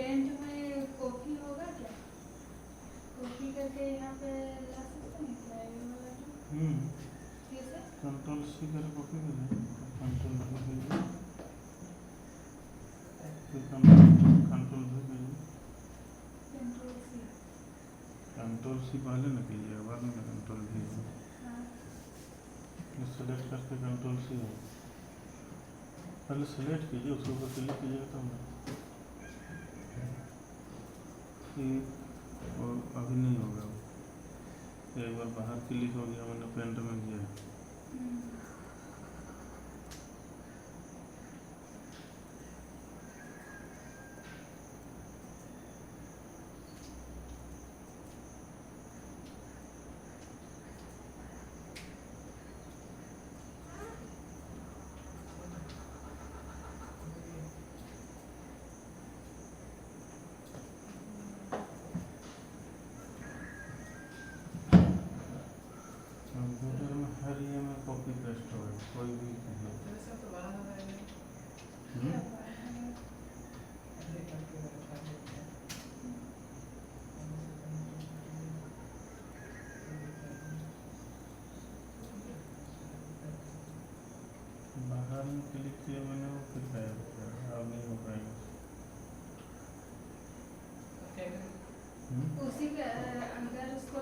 Paint में copy होगा क्या? कॉपी करके यहाँ पे ला सकते हैं क्या ये वाला जो? कैसे? कंट्रोल सी कर कॉपी कर दे, कंट्रोल V कर दे, कंट्रोल V कर दे, कंट्रोल सी पहले न कीजिएगा, बाद में कंट्रोल V। हाँ ये सेलेक्ट करके कंट्रोल सी हो, पहले सेलेक्ट कीजिए, उसके ऊपर क्लिक कीजिएगा तब कि वो अभी नहीं होगा। एक बार बाहर क्लिक हो गया, मैंने पेंट में किया। कंप्यूटर में हर ये में कॉपी पेस्ट होगा, कोई भी नहीं। बाहर में क्लिक किया मैंने, वो फिर गायब हो गया, अब नहीं हो पाएगा। उसी के अंदर उसको